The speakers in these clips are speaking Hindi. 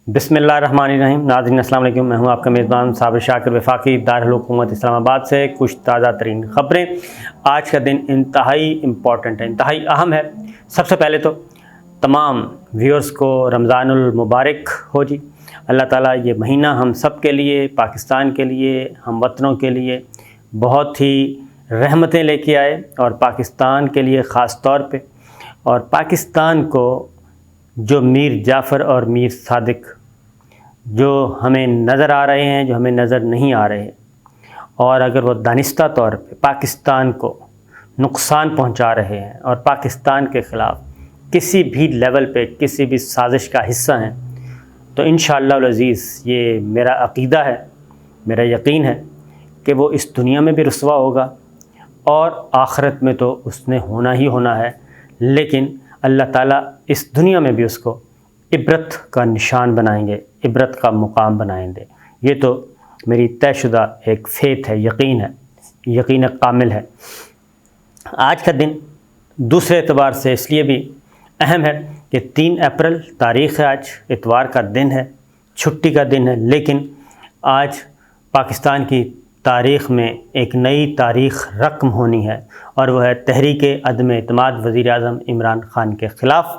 बिस्मिल्लाहिर्रहमानिर्रहीम। नाज़रीन अस्सलाम वालेकुम। मैं हूं आपका मेज़बान साबिर शाकिर वफाकी दारुल हुकूमत इस्लामाबाद से। कुछ ताज़ा तरीन ख़बरें। आज का दिन इंतहाई इम्पॉर्टेंट है, इंतहाई अहम है। सबसे पहले तो तमाम व्यूअर्स को रमज़ानुल मुबारक हो जी। अल्लाह ताला ये महीना हम सब के लिए, पाकिस्तान के लिए, हम वतनों के लिए बहुत ही रहमतें लेके आए और पाकिस्तान के लिए ख़ास तौर पे, और पाकिस्तान को जो मीर जाफ़र और मीर सादिक जो हमें नज़र आ रहे हैं, जो हमें नज़र नहीं आ रहे, और अगर वो दानिस्ता तौर पे पाकिस्तान को नुकसान पहुंचा रहे हैं और पाकिस्तान के ख़िलाफ़ किसी भी लेवल पे किसी भी साजिश का हिस्सा हैं, तो इंशाअल्लाह अज़ीज़ ये मेरा अक़ीदा है, मेरा यकीन है कि वो इस दुनिया में भी रुसवा होगा और आखिरत में तो उसने होना ही होना है। लेकिन अल्लाह ताला इस दुनिया में भी उसको इबरत का निशान बनाएंगे, इबरत का मुकाम बनाएंगे। ये तो मेरी तयशुदा एक फेथ है, यकीन है, यकीन कामिल है। आज का दिन दूसरे एतबार से इसलिए भी अहम है कि 3 अप्रैल तारीख़ है, आज इतवार का दिन है, छुट्टी का दिन है। लेकिन आज पाकिस्तान की तारीख़ में एक नई तारीख़ रक़म होनी है, और वह है तहरीक अदम एतमाद वज़ीर आज़म इमरान ख़ान के ख़िलाफ़।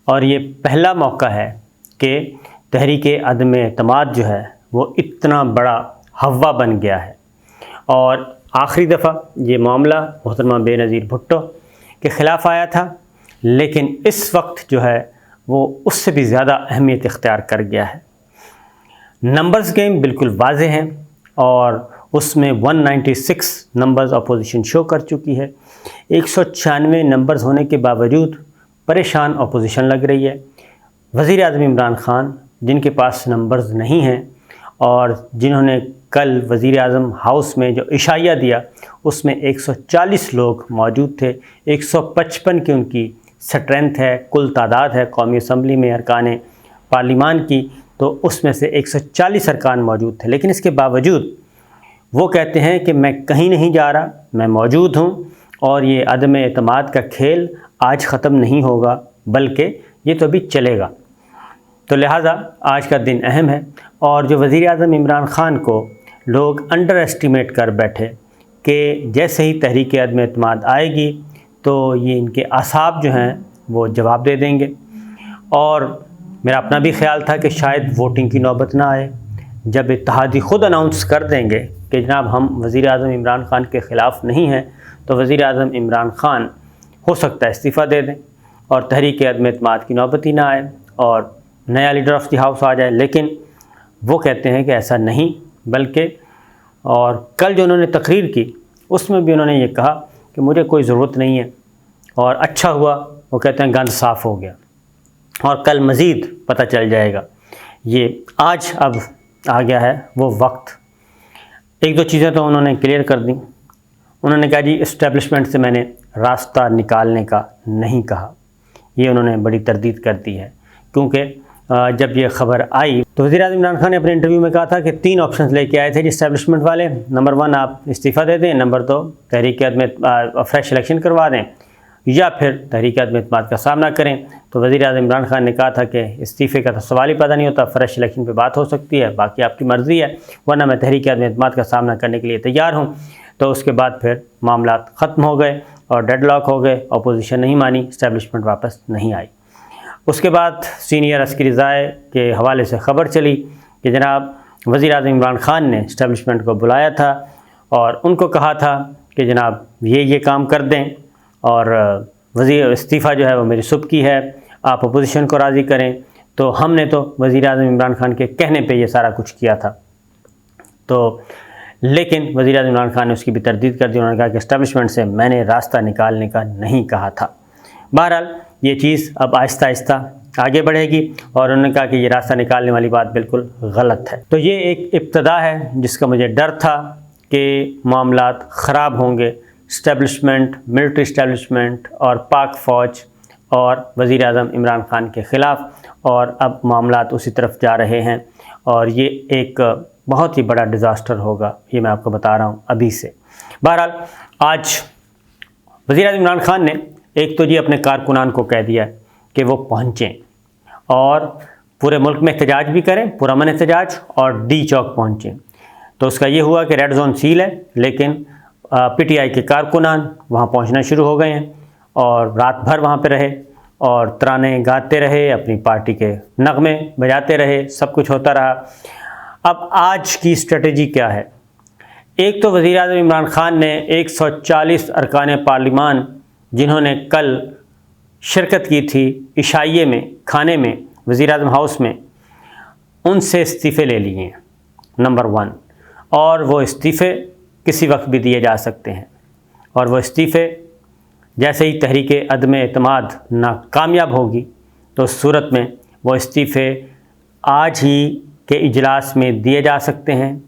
और ये पहला मौका है कि तहरीक अदम एतमाद जो है वो इतना बड़ा हवा बन गया है। और आखिरी दफ़ा ये मामला मोहतरमा बेनज़ीर भुट्टो के ख़िलाफ़ आया था, लेकिन इस वक्त जो है वो उससे भी ज़्यादा अहमियत इख्तियार कर गया है। नंबर्स गेम बिल्कुल वाज़ेह हैं और उसमें 196 नंबर्स अपोजिशन शो कर चुकी है। 196 नंबर्स होने के बावजूद परेशान अपोजिशन लग रही है। वज़ीर आज़म इमरान ख़ान जिनके पास नंबर्स नहीं हैं और जिन्होंने कल वज़ीर आज़म हाउस में जो इशाया दिया उसमें 140 लोग मौजूद थे। 155 की उनकी स्ट्रेंथ है, कुल तादाद है कौमी असम्बली में अरकान पार्लिमान की, तो उसमें से 140 अरकान मौजूद थे। लेकिन इसके बावजूद वो कहते हैं कि मैं कहीं नहीं जा रहा, मैं मौजूद हूँ और ये अदम एतमाद का खेल आज ख़त्म नहीं होगा, बल्कि ये तो अभी चलेगा। तो लिहाजा आज का दिन अहम है। और जो वज़ीर आज़म इमरान ख़ान को लोग अंडर एस्टिमेट कर बैठे कि जैसे ही तहरीक अदम एतमाद आएगी तो ये इनके असाब जो हैं वो जवाब दे देंगे। और मेरा अपना भी ख्याल था कि शायद वोटिंग की नौबत ना आए, जब इत्तेहादी ख़ुद अनाउंस कर देंगे कि जनाब हम वज़ीर आज़म इमरान ख़ान के ख़िलाफ़ नहीं हैं, तो वज़ीर आज़म इमरान ख़ान हो सकता है इस्तीफ़ा दे दें और तहरीक अदम एतमाद की नौबत ही ना आए और नया लीडर ऑफ़ द हाउस आ जाए। लेकिन वो कहते हैं कि ऐसा नहीं, बल्कि और कल जो उन्होंने तकरीर की उसमें भी उन्होंने ये कहा कि मुझे कोई ज़रूरत नहीं है, और अच्छा हुआ वो कहते हैं गंद साफ़ हो गया, और कल मज़ीद पता चल जाएगा। ये आज अब आ गया है वो वक्त। एक दो चीज़ें तो उन्होंने क्लियर कर दी। उन्होंने कहा जी इस्टेब्लिशमेंट से मैंने रास्ता निकालने का नहीं कहा। ये उन्होंने बड़ी तरदीद कर दी है, क्योंकि जब ये ख़बर आई तो वज़ीर आज़म इमरान ख़ान ने अपने इंटरव्यू में कहा था कि 3 ऑप्शंस लेके आए थे जी इस्टेब्लिशमेंट वाले। नंबर 1 आप इस्तीफ़ा दे दें, नंबर 2 तहरीक अदम फ्रेश इलेक्शन करवा दें, या फिर तहरीक अदम एतमाद का सामना करें। तो वज़ीर आज़म इमरान ख़ान ने कहा था कि इस्तीफ़े का तो सवाल ही पैदा नहीं होता, फ्रेश इलेक्शन पे बात हो सकती है, बाकी आपकी मर्ज़ी है, वरना मैं तहरीक अदम एतमाद का सामना करने के लिए तैयार हूँ। तो उसके बाद फिर मामला ख़त्म हो गए और डेडलॉक हो गए, अपोजिशन नहीं मानी, इस्टेब्लिशमेंट वापस नहीं आई। उसके बाद सीनियर अस्करी ज़ाये के हवाले से ख़बर चली कि जनाब वज़ीर आज़म इमरान ख़ान ने इस्टेब्लिशमेंट को बुलाया था और उनको कहा था कि जनाब ये काम कर दें, और वज़ीर इस्तीफ़ा जो है वो मेरी सुबकी है, आप अपोजिशन को राज़ी करें। तो हमने तो वज़ीर आज़म इमरान ख़ान के कहने पे ये सारा कुछ किया था। तो लेकिन वज़ीर आज़म इमरान ख़ान ने उसकी भी तरदीद कर दी। उन्होंने कहा कि इस्टेब्लिशमेंट से मैंने रास्ता निकालने का नहीं कहा था। बहरहाल ये चीज़ अब आहिस्ता आहिस्ता आगे बढ़ेगी, और उन्होंने कहा कि ये रास्ता निकालने वाली बात बिल्कुल गलत है। तो ये एक इब्तदा है जिसका मुझे डर था कि मामलात ख़राब होंगे। इस्टेब्लिशमेंट, मिलिट्री इस्टेब्लिशमेंट और पाक फ़ौज और वज़ीर आज़म इमरान ख़ान के ख़िलाफ़, और अब मामलात उसी तरफ जा रहे हैं, और ये एक बहुत ही बड़ा डिज़ास्टर होगा, ये मैं आपको बता रहा हूँ अभी से। बहरहाल आज वज़ीर आज़म इमरान ख़ान ने एक तो जी अपने कारकुनान को कह दिया कि वो पहुँचें और पूरे मुल्क में एहतजाज भी करें, पुरअमन एहतजाज, और डी चौक पहुँचें। तो उसका ये हुआ कि रेड जोन सील है, लेकिन पीटीआई के कारकुनान वहाँ पहुँचना शुरू हो गए हैं और रात भर वहाँ पे रहे और तराने गाते रहे, अपनी पार्टी के नगमे बजाते रहे, सब कुछ होता रहा। अब आज की स्ट्रेटजी क्या है? एक तो वज़ीर-ए-आज़म इमरान खान ने 140 अरकान पार्लिमान जिन्होंने कल शिरकत की थी इशाइये में, खाने में, वज़ीर-ए-आज़म हाउस में, उनसे इस्तीफ़े ले लिए हैं, नंबर 1। और वो इस्तीफ़े किसी वक्त भी दिए जा सकते हैं, और वो इस्तीफ़े जैसे ही तहरीक अदम एतमाद नाकामयाब होगी तो उस सूरत में वो इस्तीफ़े आज ही के इजलास में दिए जा सकते हैं,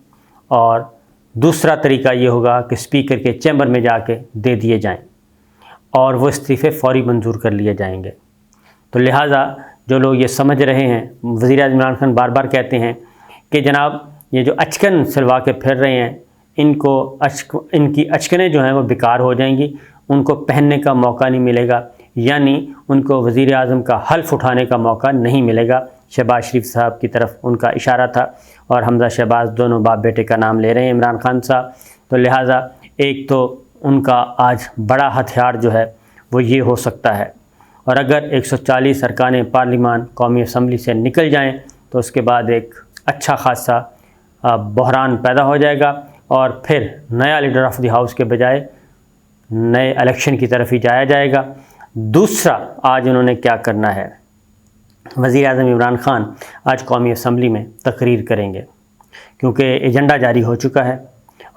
और दूसरा तरीका ये होगा कि स्पीकर के चैम्बर में जाके दे दिए जाएं और वो इस्तीफ़े फ़ौरी मंजूर कर लिए जाएंगे। तो लिहाजा जो लोग ये समझ रहे हैं, वज़ीर-ए-आज़म इमरान खान बार बार कहते हैं कि जनाब ये जो अचकन सिलवा के फिर रहे हैं, इनकी अचकनें जो हैं वो बेकार हो जाएंगी, उनको पहनने का मौका नहीं मिलेगा, यानी उनको वज़ीर-ए-आज़म का हल्फ उठाने का मौका नहीं मिलेगा। शहबाज शरीफ साहब की तरफ उनका इशारा था, और हमज़ा शहबाज दोनों बाप बेटे का नाम ले रहे हैं इमरान खान साहब। तो लिहाजा एक तो उनका आज बड़ा हथियार जो है वो ये हो सकता है, और अगर 140 अरकान पार्लिमान कौमी असम्बली से निकल जाएं तो उसके बाद एक अच्छा खासा बहरान पैदा हो जाएगा, और फिर नया लीडर ऑफ द हाउस के बजाय नए इलेक्शन की तरफ ही जाया जाएगा। दूसरा, आज उन्होंने क्या करना है, वज़ीर-ए-आज़म इमरान खान आज कौमी असम्बली में तकरीर करेंगे, क्योंकि एजेंडा जारी हो चुका है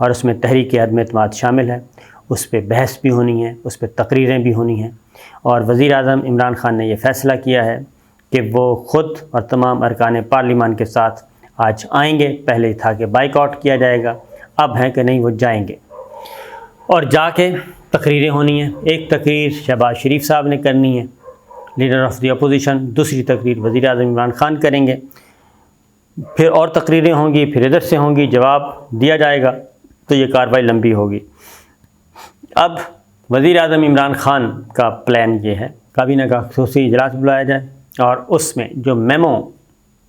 और उसमें तहरीक अदम एतमाद शामिल है, उस पर बहस भी होनी है, उस पर तकरीरें भी होनी हैं। और वज़ीर-ए-आज़म इमरान खान ने यह फ़ैसला किया है कि वो ख़ुद और तमाम अरकान पार्लिमान के साथ आज आएंगे। पहले था कि बाइकआउट किया जाएगा, अब है कि नहीं वो जाएंगे और जाके तकरीरें होनी हैं। एक तकरीर शहबाज शरीफ साहब ने करनी है, लीडर ऑफ़ द अपोजिशन, दूसरी तकरीर वज़ीर-ए-आज़म इमरान खान करेंगे, फिर और तकरीरें होंगी, फिर इधर से होंगी, जवाब दिया जाएगा, तो ये कार्रवाई लंबी होगी। अब वज़ीर-ए-आज़म इमरान खान का प्लान ये है, काबीना का ख़ुसूसी इजलास बुलाया जाए और उसमें जो मेमो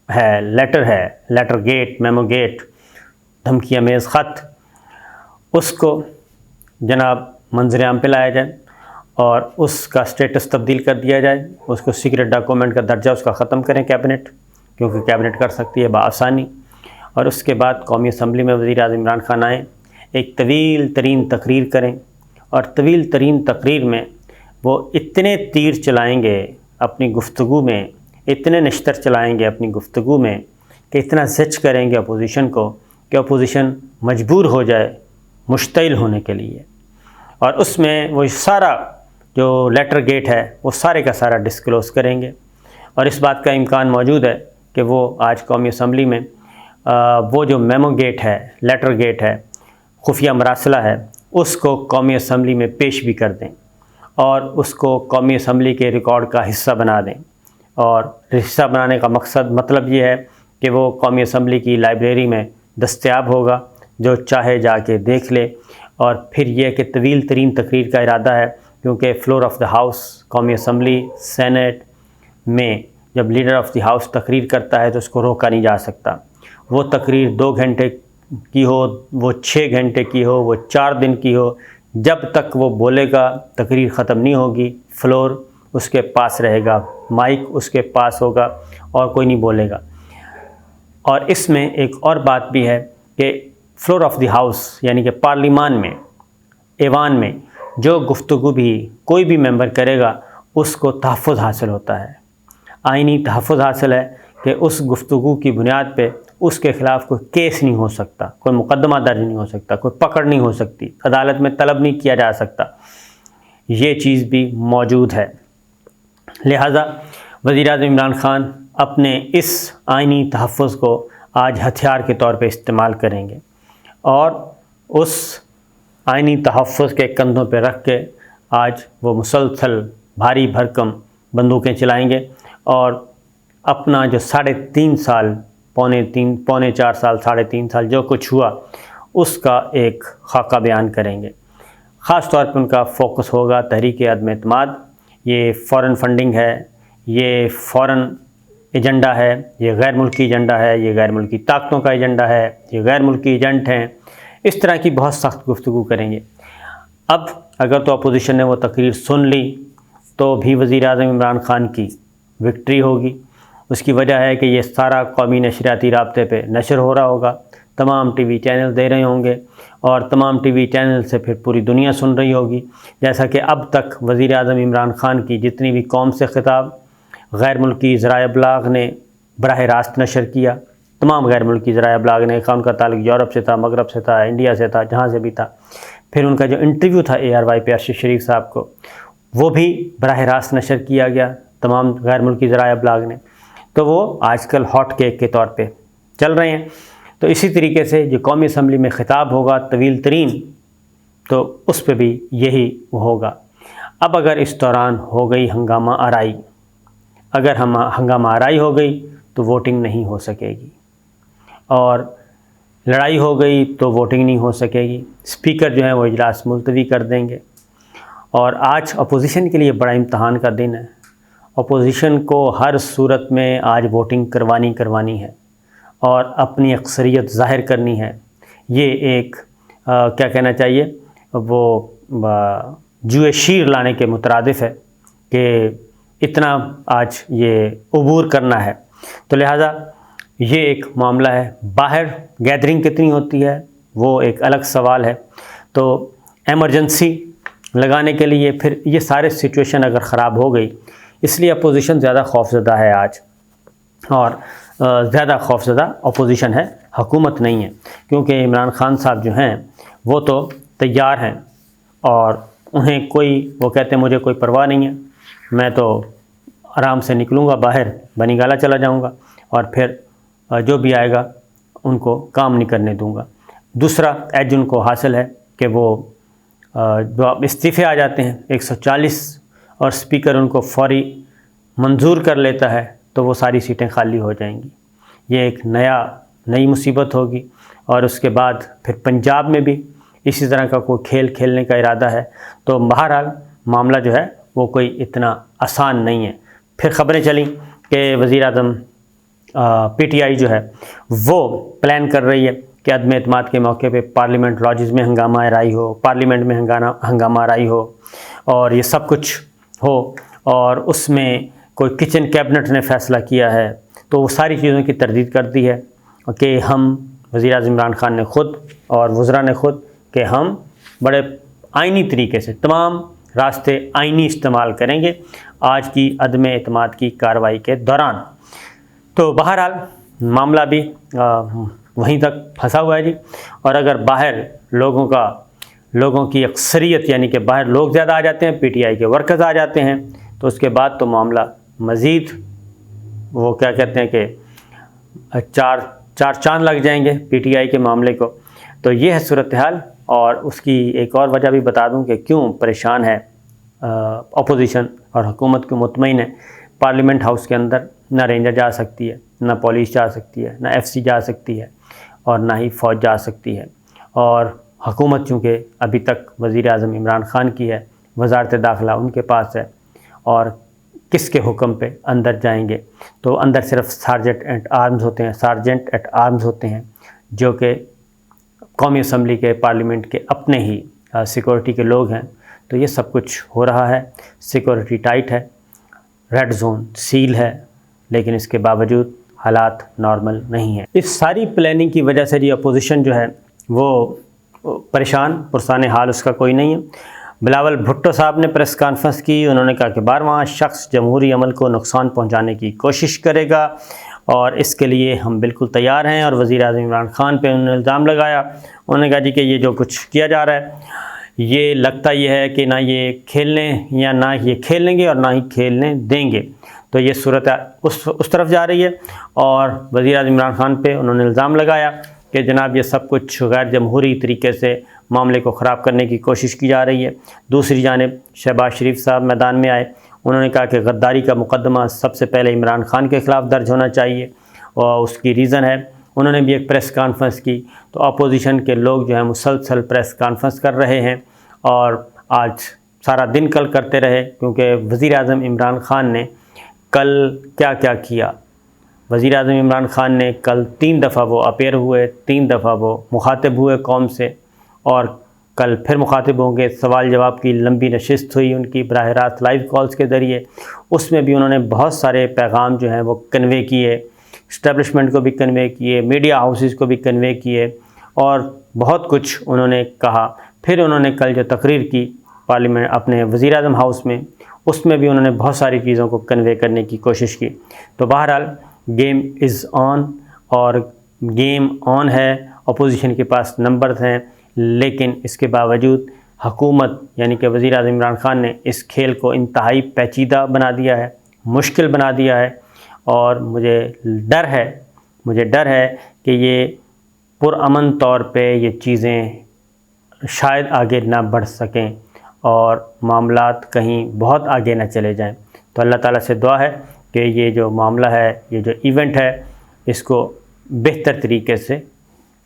है, लेटर गेट, मेमो गेट, धमकियाँ मेज़ ख़त, उसको जनाब मंजर-ए-आम पे लाया जाए और उसका स्टेटस तब्दील कर दिया जाए, उसको सीक्रेट डॉक्यूमेंट का दर्जा उसका ख़त्म करें कैबिनेट, क्योंकि कैबिनेट कर सकती है बआसानी। और उसके बाद कौमी असम्बली में वज़ीर-ए-आज़म इमरान खान आएँ, एक तवील तरीन तकरीर करें, और तवील तरीन तकरीर में वो इतने तीर चलाएँगे अपनी गुफ्तगू में, इतने नश्तर चलाएँगे अपनी गुफ्तगू में कि इतना ज़िच करेंगे अपोजिशन को कि अपोजिशन मजबूर हो जाए मुश्तिल होने के लिए। और उसमें वो सारा जो लेटर गेट है वो सारे का सारा डिस्क्लोज़ करेंगे, और इस बात का इम्कान मौजूद है कि वो आज कौमी असम्बली में वो जो मेमो गेट है, लेटर गेट है, खुफिया मरासला है, उसको कौमी असम्बली में पेश भी कर दें और उसको कौमी असम्बली के रिकॉर्ड का हिस्सा बना दें। और हिस्सा बनाने का मकसद मतलब ये है कि वो कौमी असम्बली की लाइब्रेरी में दस्तयाब होगा, जो चाहे जाके देख ले। और फिर यह कि तवील तरीन तकरीर का इरादा है, क्योंकि फ्लोर ऑफ़ द हाउस, कौमी असम्बली, सेनेट में जब लीडर ऑफ़ द हाउस तकरीर करता है तो उसको रोका नहीं जा सकता। वो तकरीर 2 घंटे की हो, वो 6 घंटे की हो, वो 4 दिन की हो, जब तक वो बोलेगा तकरीर ख़त्म नहीं होगी। फ्लोर उसके पास रहेगा, माइक उसके पास होगा और कोई नहीं बोलेगा। और इसमें एक और बात भी है कि फ्लोर ऑफ़ द हाउस यानी कि पार्लिमान में, ऐवान में जो गुफ्तगू भी कोई भी मेंबर करेगा उसको तहफ़्फ़ुज़ हासिल होता है, आइनी तहफ़्फ़ुज़ हासिल है कि उस गुफ्तगू की बुनियाद पे उसके ख़िलाफ़ कोई केस नहीं हो सकता, कोई मुकदमा दर्ज नहीं हो सकता, कोई पकड़ नहीं हो सकती, अदालत में तलब नहीं किया जा सकता। ये चीज़ भी मौजूद है। लिहाजा वज़ीर-ए-आज़म इमरान खान अपने इस आइनी तहफ़्फ़ुज़ को आज हथियार के तौर पे इस्तेमाल करेंगे और उस आइनी तहफ़्फ़ुज़ के कंधों पे रख के आज वो मुसलसल भारी भरकम बंदूकें चलाएंगे और अपना जो 3.5 साल, पौने 4 साल, 3.5 साल जो कुछ हुआ उसका एक खाका बयान करेंगे। ख़ास तौर पे उनका फ़ोकस होगा तहरीक अदम एतमाद। ये फ़ौरन फंडिंग है, ये फ़ौरन एजेंडा है, ये गैर मुल्की एजेंडा है, ये गैर मुल्की ताकतों का एजेंडा है, ये गैर मुल्की एजेंट हैं, इस तरह की बहुत सख्त गुफ्तगू करेंगे। अब अगर तो अपोजिशन ने वो तकरीर सुन ली तो भी वज़ीर आज़म इमरान ख़ान की विक्ट्री होगी। उसकी वजह है कि ये सारा कौमी नशरियाती राब्ते पे नशर हो रहा होगा, तमाम टीवी चैनल दे रहे होंगे और तमाम टीवी चैनल से फिर पूरी दुनिया सुन रही होगी। जैसा कि अब तक वज़ीर आज़म इमरान ख़ान की जितनी भी कौम से ख़िताब गैर मुल्की ज़राए इब्लाग़ ने बराह रास्त नशर किया, तमाम गैर मुल्की ज़राए इब्लाग़ ने, खा उनका ताल्लुक़ यूरोप से था, मगरब से था, इंडिया से था, जहाँ से भी था। फिर उनका जो इंटरव्यू था ARY पे अरशद शरीफ साहब को, वो भी बराह रास्त नशर किया गया तमाम गैर मुल्की ज़राए इब्लाग़ ने। तो वो आजकल हॉट केक के तौर पे चल रहे हैं। तो इसी तरीके से जो कौमी असम्बली में ख़िताब होगा तवील तरीन, तो उस पर भी यही होगा। अब अगर इस दौरान हो गई हंगामा आराई, अगर हम हंगामा आराई हो गई तो वोटिंग नहीं हो सकेगी, और लड़ाई हो गई तो वोटिंग नहीं हो सकेगी। स्पीकर जो है वो इजलास मुलतवी कर देंगे। और आज अपोजिशन के लिए बड़ा इम्तहान का दिन है। अपोजिशन को हर सूरत में आज वोटिंग करवानी है और अपनी अक्सरियत ज़ाहिर करनी है। ये एक क्या कहना चाहिए, वो जुए शीर लाने के मुतरादिफ़ है कि इतना आज ये अबूर करना है। तो लिहाजा ये एक मामला है। बाहर गैदरिंग कितनी होती है वो एक अलग सवाल है। तो एमरजेंसी लगाने के लिए फिर ये सारे सिचुएशन अगर ख़राब हो गई, इसलिए अपोजिशन ज़्यादा खौफज़दा है आज, और ज़्यादा खौफज़दा अपोजिशन है, हुकूमत नहीं है। क्योंकि इमरान ख़ान साहब जो हैं वो तो तैयार हैं और उन्हें कोई, वो कहते हैं मुझे कोई परवाह नहीं है, मैं तो आराम से निकलूँगा बाहर, बनी गाला चला जाऊँगा और फिर जो भी आएगा उनको काम नहीं करने दूँगा। दूसरा एज उनको हासिल है कि वो जो आप इस्तीफ़े आ जाते हैं 140 और स्पीकर उनको फौरी मंजूर कर लेता है तो वो सारी सीटें खाली हो जाएंगी। ये एक नई मुसीबत होगी। और उसके बाद फिर पंजाब में भी इसी तरह का कोई खेल खेलने का इरादा है। तो बहरहाल मामला जो है वो कोई इतना आसान नहीं है। फिर ख़बरें चली कि वज़ीर आज़म PTI जो है वो प्लान कर रही है कि अदम एतमाद के मौके पे पार्लियामेंट लॉजेस में हंगामा आराई हो, पार्लियामेंट में हंगामा आराई हो और ये सब कुछ हो, और उसमें कोई किचन कैबिनेट ने फ़ैसला किया है। तो वो सारी चीज़ों की तरदीद कर दी है कि हम वज़ीर आज़म इमरान ख़ान ने ख़ुद और वज़रा ने ख़ुद कि हम बड़े आइनी तरीके से तमाम रास्ते आइनी इस्तेमाल करेंगे आज की अदम एतमाद की कार्रवाई के दौरान। तो बहरहाल मामला भी वहीं तक फंसा हुआ है जी। और अगर बाहर लोगों की अक्सरियत, यानी कि बाहर लोग ज़्यादा आ जाते हैं, PTI के वर्कर्स आ जाते हैं, तो उसके बाद तो मामला मज़ीद, वो क्या कहते हैं कि चार चांद लग जाएंगे PTI के मामले को। तो ये है सूरत हाल। और उसकी एक और वजह भी बता दूं कि क्यों परेशान है अपोजिशन और हुकूमत को मुतमईन है। पार्लियामेंट हाउस के अंदर ना रेंजर जा सकती है, ना पुलिस जा सकती है, ना FC जा सकती है और ना ही फ़ौज जा सकती है। और हुकूमत चूँकि अभी तक वज़ीर आज़म इमरान ख़ान की है, वज़ारत दाखिला उनके पास है, और किसके हुक्म पे अंदर जाएंगे? तो अंदर सिर्फ सार्जेंट एट आर्म्स होते हैं जो कि कौमी असम्बली के, पार्लियामेंट के अपने ही सिक्योरिटी के लोग हैं। तो ये सब कुछ हो रहा है, सिक्योरिटी टाइट है, रेड जोन सील है, लेकिन इसके बावजूद हालात नॉर्मल नहीं है। इस सारी प्लानिंग की वजह से जी अपोजिशन जो है वो परेशान, पुरसान हाल उसका कोई नहीं है। बिलावल भुट्टो साहब ने प्रेस कॉन्फ्रेंस की। उन्होंने कहा कि 12वां शख्स जमहूरी अमल को नुकसान पहुंचाने की कोशिश करेगा और इसके लिए हम बिल्कुल तैयार हैं। और वज़ीर आज़म इमरान ख़ान पे उन्होंने इल्ज़ाम लगाया। उन्होंने कहा जी कि ये जो कुछ किया जा रहा है, ये लगता ये है कि ना ये खेलने या ना ये खेलेंगे और ना ही खेलने देंगे। तो ये सूरत उस तरफ जा रही है। और वज़ीर आज़म इमरान ख़ान पे उन्होंने इल्ज़ाम लगाया कि जनाब ये सब कुछ गैर जमहूरी तरीके से मामले को ख़राब करने की कोशिश की जा रही है। दूसरी जानिब शहबाज शरीफ साहब मैदान में आए। उन्होंने कहा कि गद्दारी का मुकदमा सबसे पहले इमरान ख़ान के ख़िलाफ़ दर्ज होना चाहिए और उसकी रीज़न है। उन्होंने भी एक प्रेस कॉन्फ्रेंस की। तो अपोजिशन के लोग जो है मुसलसल प्रेस कॉन्फ्रेंस कर रहे हैं और आज सारा दिन कल करते रहे, क्योंकि वज़ीर आज़म इमरान ख़ान ने कल क्या क्या किया वज़ीर-ए-आज़म इमरान ख़ान ने कल 3 दफ़ा वो अपेयर हुए, 3 दफ़ा वो मुखातिब हुए कौम से, और कल फिर मुखातिब होंगे। सवाल जवाब की लंबी नशिस्त हुई उनकी बराह रास्त लाइव कॉल्स के ज़रिए, उसमें भी उन्होंने बहुत सारे पैगाम जो हैं वो कन्वे किए, इस्टेब्लिशमेंट को भी कन्वे किए, मीडिया हाउसेस को भी कन्वे किए, और बहुत कुछ उन्होंने कहा। फिर उन्होंने कल जो तकरीर की पार्लियामेंट अपने वज़ीर-ए-आज़म हाउस में, उसमें भी उन्होंने बहुत सारी चीज़ों को कन्वे करने की कोशिश की। तो बहरहाल गेम इज़ ऑन, और गेम ऑन है, अपोजिशन के पास नंबर्स हैं, लेकिन इसके बावजूद हुकूमत यानी कि वज़ीर-ए-आज़म इमरान ख़ान ने इस खेल को इंतहाई पेचीदा बना दिया है, मुश्किल बना दिया है, और मुझे डर है कि ये पुरअमन तौर पे ये चीज़ें शायद आगे ना बढ़ सकें और मामलात कहीं बहुत आगे ना चले जाएं। तो अल्लाह ताला से दुआ है कि ये जो मामला है, ये जो इवेंट है, इसको बेहतर तरीके से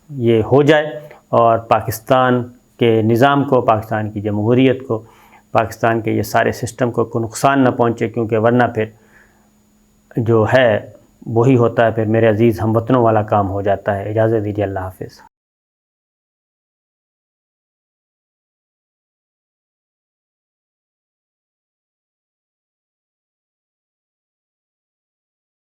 ये हो जाए और पाकिस्तान के निज़ाम को, पाकिस्तान की जमहूरियत को, पाकिस्तान के ये सारे सिस्टम को नुकसान ना पहुँचे, क्योंकि वरना फिर जो है वही होता है, फिर मेरे अज़ीज़ हमवतनों वाला काम हो जाता है। इजाज़त दीजिए, अल्लाह हाफ़िज़।